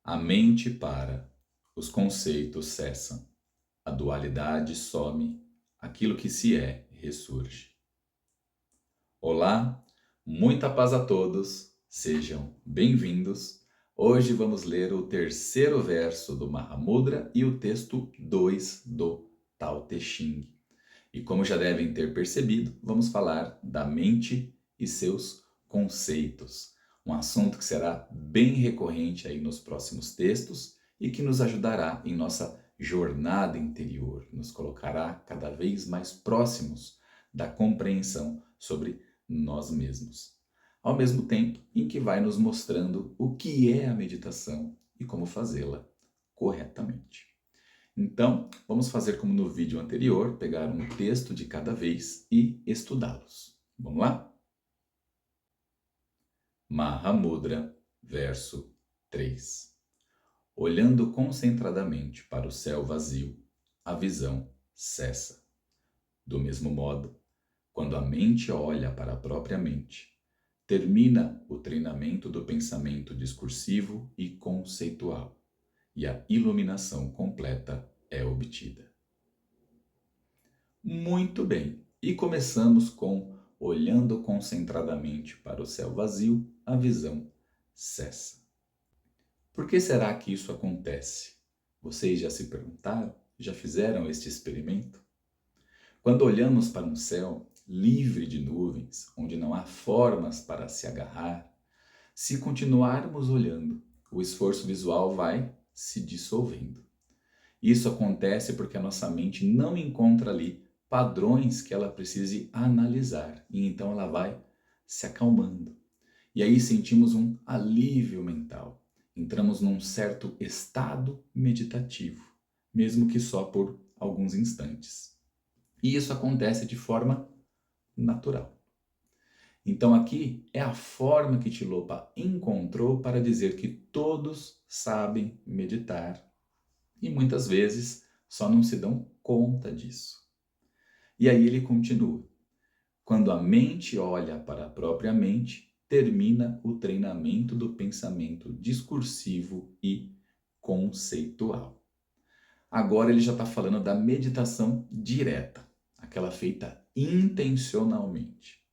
A mente para, os conceitos cessam, a dualidade some, aquilo que se é ressurge. Olá, muita paz a todos, sejam bem-vindos. Hoje vamos ler o terceiro verso do Mahamudra e o texto 2 do Tao Te Ching. E como já devem ter percebido, vamos falar da mente e seus conceitos. Um assunto que será bem recorrente aí nos próximos textos e que nos ajudará em nossa jornada interior, nos colocará cada vez mais próximos da compreensão sobre nós mesmos. Ao mesmo tempo em que vai nos mostrando o que é a meditação e como fazê-la corretamente. Então, vamos fazer como no vídeo anterior, pegar um texto de cada vez e estudá-los. Vamos lá? Mahamudra, verso 3. Olhando concentradamente para o céu vazio, a visão cessa. Do mesmo modo, quando a mente olha para a própria mente, termina o treinamento do pensamento discursivo e conceitual, e a iluminação completa é obtida. Muito bem, e começamos com olhando concentradamente para o céu vazio, a visão cessa. Por que será que isso acontece? Vocês já se perguntaram? Já fizeram este experimento? Quando olhamos para um céu livre de nuvens, onde não há formas para se agarrar, se continuarmos olhando, o esforço visual vai se dissolvendo. Isso acontece porque a nossa mente não encontra ali padrões que ela precise analisar e então ela vai se acalmando. E aí sentimos um alívio mental. Entramos num certo estado meditativo, mesmo que só por alguns instantes. E isso acontece de forma natural. Então aqui é a forma que Tilopa encontrou para dizer que todos sabem meditar e muitas vezes só não se dão conta disso. E aí ele continua. Quando a mente olha para a própria mente, termina o treinamento do pensamento discursivo e conceitual. Agora ele já está falando da meditação direta, aquela feita intencionalmente.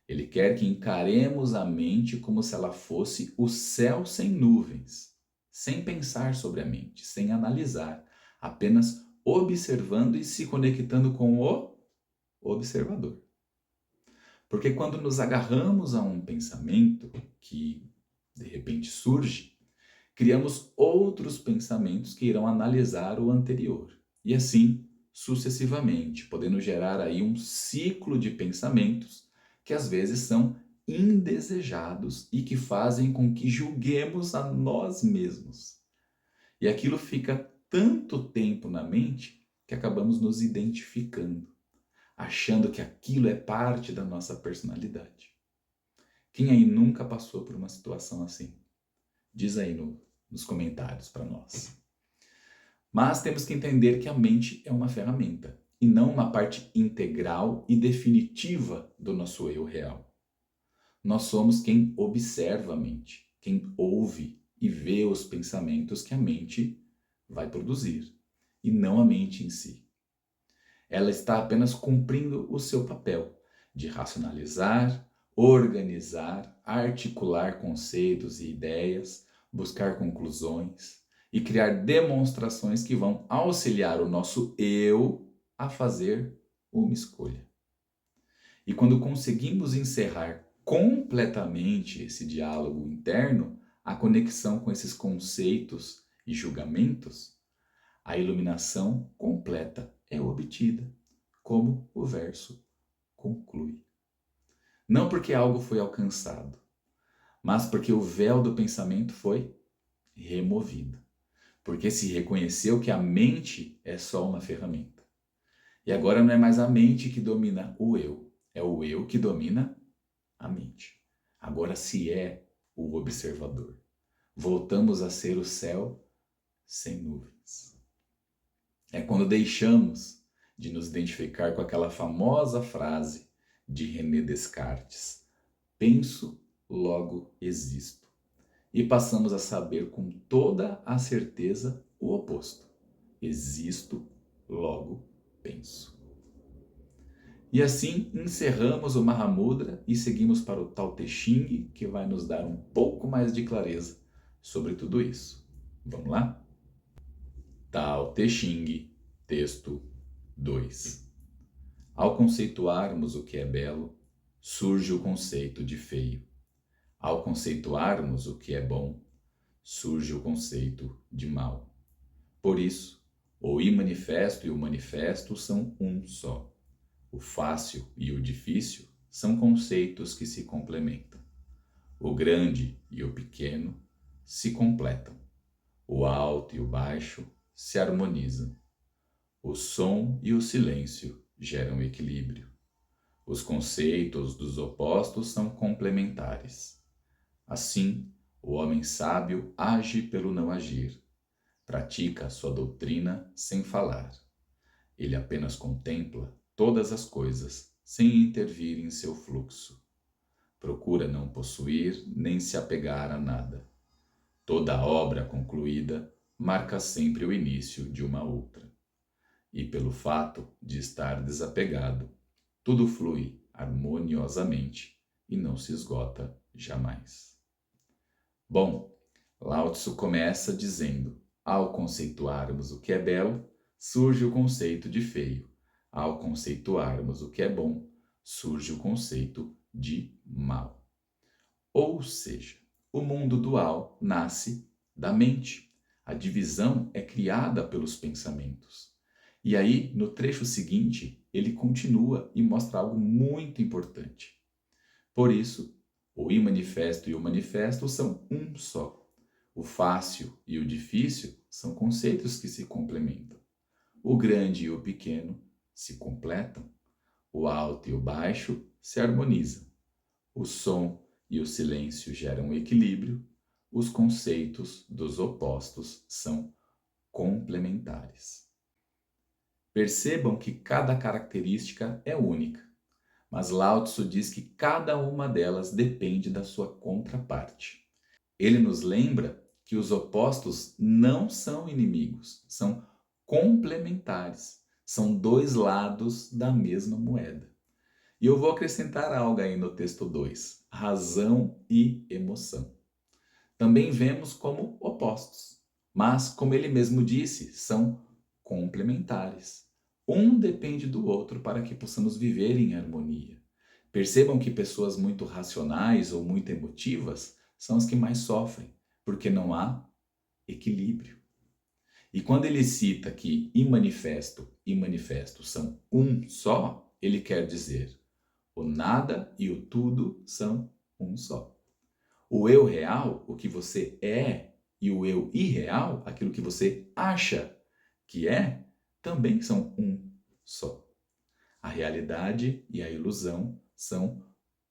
Ele quer que encaremos a mente como se ela fosse o céu sem nuvens, sem pensar sobre a mente, sem analisar, apenas observando e se conectando com o observador. Porque quando nos agarramos a um pensamento que de repente surge, criamos outros pensamentos que irão analisar o anterior. E assim sucessivamente, podendo gerar aí um ciclo de pensamentos que às vezes são indesejados e que fazem com que julguemos a nós mesmos. E aquilo fica tanto tempo na mente que acabamos nos identificando, achando que aquilo é parte da nossa personalidade. Quem aí nunca passou por uma situação assim? Diz aí nos comentários para nós. Mas temos que entender que a mente é uma ferramenta e não uma parte integral e definitiva do nosso eu real. Nós somos quem observa a mente, quem ouve e vê os pensamentos que a mente vai produzir, e não a mente em si. Ela está apenas cumprindo o seu papel de racionalizar, organizar, articular conceitos e ideias, buscar conclusões e criar demonstrações que vão auxiliar o nosso eu a fazer uma escolha. E quando conseguimos encerrar completamente esse diálogo interno, a conexão com esses conceitos e julgamentos, a iluminação completa é obtida, como o verso conclui. Não porque algo foi alcançado, mas porque o véu do pensamento foi removido. Porque se reconheceu que a mente é só uma ferramenta. E agora não é mais a mente que domina o eu, é o eu que domina a mente. Agora se é o observador. Voltamos a ser o céu sem nuvens. É quando deixamos de nos identificar com aquela famosa frase de René Descartes: penso, logo existo. e passamos a saber com toda a certeza o oposto. Existo, logo penso. E assim encerramos o Mahamudra e seguimos para o Tao Te Ching, que vai nos dar um pouco mais de clareza sobre tudo isso. Vamos lá? Tao Te Ching, texto 2. Ao conceituarmos o que é belo, surge o conceito de feio. Ao conceituarmos o que é bom, surge o conceito de mal. Por isso, o imanifesto e o manifesto são um só. O fácil e o difícil são conceitos que se complementam. O grande e o pequeno se completam. O alto e o baixo se harmonizam. O som e o silêncio geram equilíbrio. Os conceitos dos opostos são complementares. Assim, o homem sábio age pelo não agir. Pratica sua doutrina sem falar. Ele apenas contempla todas as coisas, sem intervir em seu fluxo. Procura não possuir nem se apegar a nada. Toda obra concluída marca sempre o início de uma outra. E pelo fato de estar desapegado, tudo flui harmoniosamente e não se esgota jamais. Bom, Lao Tzu começa dizendo: ao conceituarmos o que é belo, surge o conceito de feio. Ao conceituarmos o que é bom, surge o conceito de mal. Ou seja, o mundo dual nasce da mente. A divisão é criada pelos pensamentos. E aí, no trecho seguinte, ele continua e mostra algo muito importante. Por isso, o imanifesto e o manifesto são um só. O fácil e o difícil são conceitos que se complementam. O grande e o pequeno se completam. O alto e o baixo se harmonizam. O som e o silêncio geram equilíbrio. Os conceitos dos opostos são complementares. Percebam que cada característica é única, mas Lao Tzu diz que cada uma delas depende da sua contraparte. Ele nos lembra que os opostos não são inimigos, são complementares, são dois lados da mesma moeda. E eu vou acrescentar algo aí no texto 2, razão e emoção. Também vemos como opostos, mas, como ele mesmo disse, são complementares. Um depende do outro para que possamos viver em harmonia. Percebam que pessoas muito racionais ou muito emotivas são as que mais sofrem, porque não há equilíbrio. E quando ele cita que imanifesto e manifesto são um só, ele quer dizer o nada e o tudo são um só. O eu real, o que você é, e o eu irreal, aquilo que você acha que é, também são um só. A realidade e a ilusão são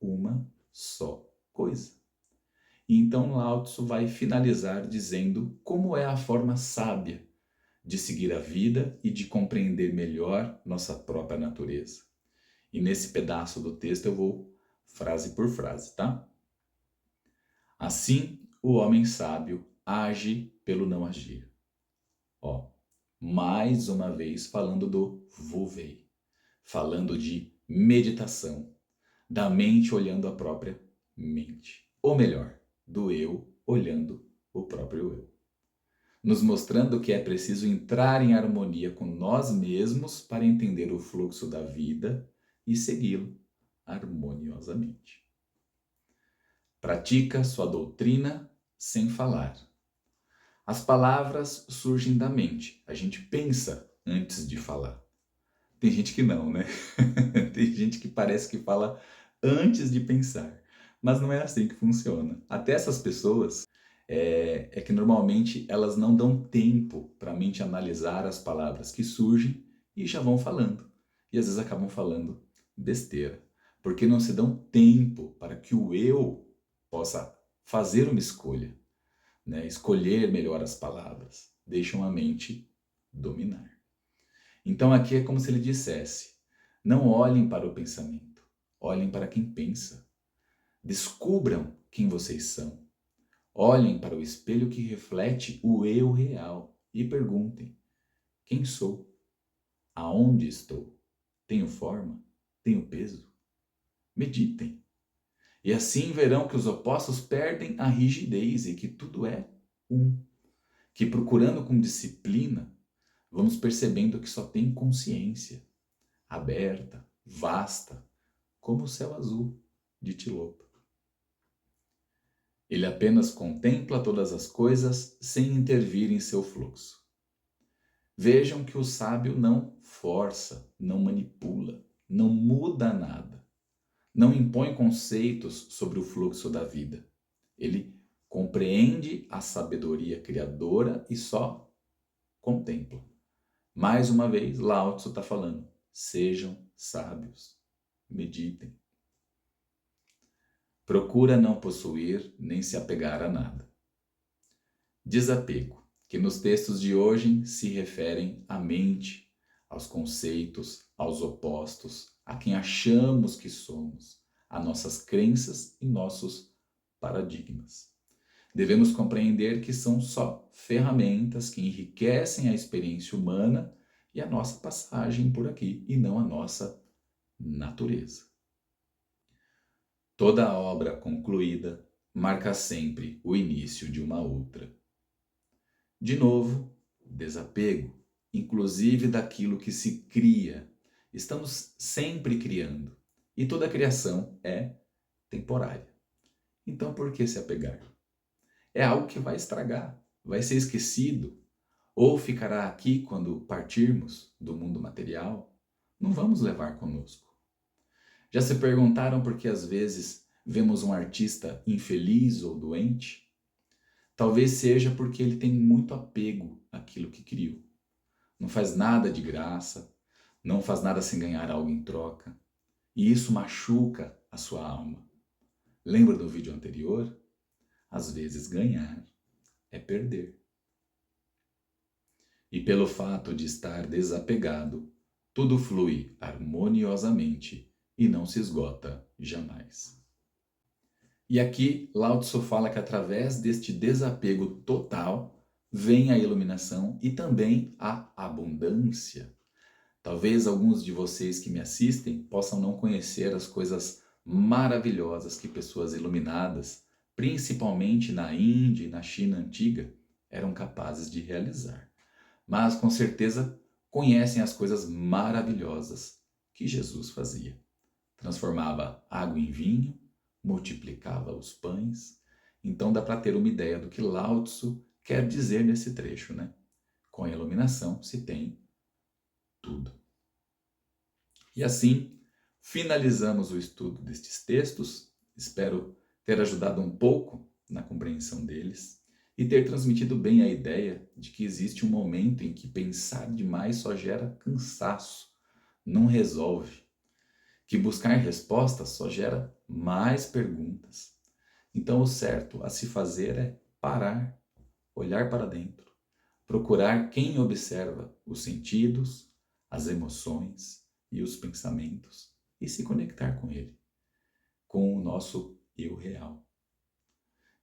uma só coisa. E então Lao Tzu vai finalizar dizendo como é a forma sábia de seguir a vida e de compreender melhor nossa própria natureza. E nesse pedaço do texto eu vou frase por frase, tá? Assim, o homem sábio age pelo não agir. Ó, mais uma vez falando do Wu-Wei, falando de meditação, da mente olhando a própria mente. Ou melhor, do eu olhando o próprio eu. Nos mostrando que é preciso entrar em harmonia com nós mesmos para entender o fluxo da vida e segui-lo harmoniosamente. Pratica sua doutrina sem falar. As palavras surgem da mente. A gente pensa antes de falar. Tem gente que não, né? Tem gente que parece que fala antes de pensar. Mas não é assim que funciona. Até essas pessoas é que normalmente elas não dão tempo para a mente analisar as palavras que surgem e já vão falando. E às vezes acabam falando besteira. Porque não se dão tempo para que o eu possa fazer uma escolha, né? Escolher melhor as palavras, deixam a mente dominar. Então aqui é como se ele dissesse: não olhem para o pensamento, olhem para quem pensa. Descubram quem vocês são. Olhem para o espelho que reflete o eu real e perguntem: quem sou? Aonde estou? Tenho forma? Tenho peso? Meditem. E assim verão que os opostos perdem a rigidez e que tudo é um. Que procurando com disciplina, vamos percebendo que só tem consciência, aberta, vasta, como o céu azul de Tilopa. Ele apenas contempla todas as coisas sem intervir em seu fluxo. Vejam que o sábio não força, não manipula, não muda nada, não impõe conceitos sobre o fluxo da vida. Ele compreende a sabedoria criadora e só contempla. Mais uma vez, Lao Tzu está falando: sejam sábios, meditem. Procura não possuir nem se apegar a nada. Desapego, que nos textos de hoje se referem à mente, aos conceitos, aos opostos, a quem achamos que somos, a nossas crenças e nossos paradigmas. Devemos compreender que são só ferramentas que enriquecem a experiência humana e a nossa passagem por aqui, e não a nossa natureza. Toda obra concluída marca sempre o início de uma outra. De novo, desapego, inclusive daquilo que se cria. Estamos sempre criando, e toda criação é temporária. Então, por que se apegar? É algo que vai estragar, vai ser esquecido, ou ficará aqui quando partirmos do mundo material. Não vamos levar conosco. Já se perguntaram por que às vezes vemos um artista infeliz ou doente? Talvez seja porque ele tem muito apego àquilo que criou. Não faz nada de graça, não faz nada sem ganhar algo em troca. E isso machuca a sua alma. Lembra do vídeo anterior? Às vezes ganhar é perder. E pelo fato de estar desapegado, tudo flui harmoniosamente e não se esgota jamais. E aqui Lao Tzu fala que através deste desapego total vem a iluminação e também a abundância. Talvez alguns de vocês que me assistem possam não conhecer as coisas maravilhosas que pessoas iluminadas, principalmente na Índia e na China antiga, eram capazes de realizar. Mas com certeza conhecem as coisas maravilhosas que Jesus fazia. Transformava água em vinho, multiplicava os pães. Então dá para ter uma ideia do que Lao Tzu quer dizer nesse trecho, né? Com a iluminação se tem tudo. E assim, finalizamos o estudo destes textos. Espero ter ajudado um pouco na compreensão deles e ter transmitido bem a ideia de que existe um momento em que pensar demais só gera cansaço, não resolve. Que buscar respostas só gera mais perguntas. Então, o certo a se fazer é parar, olhar para dentro, procurar quem observa os sentidos, as emoções e os pensamentos e se conectar com ele, com o nosso eu real.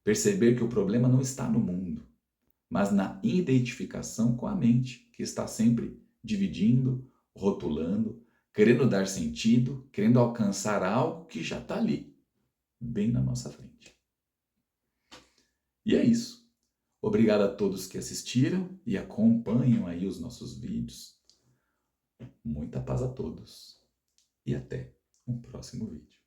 Perceber que o problema não está no mundo, mas na identificação com a mente, que está sempre dividindo, rotulando, querendo dar sentido, querendo alcançar algo que já está ali, bem na nossa frente. E é isso. Obrigado a todos que assistiram e acompanham aí os nossos vídeos. Muita paz a todos e até um próximo vídeo.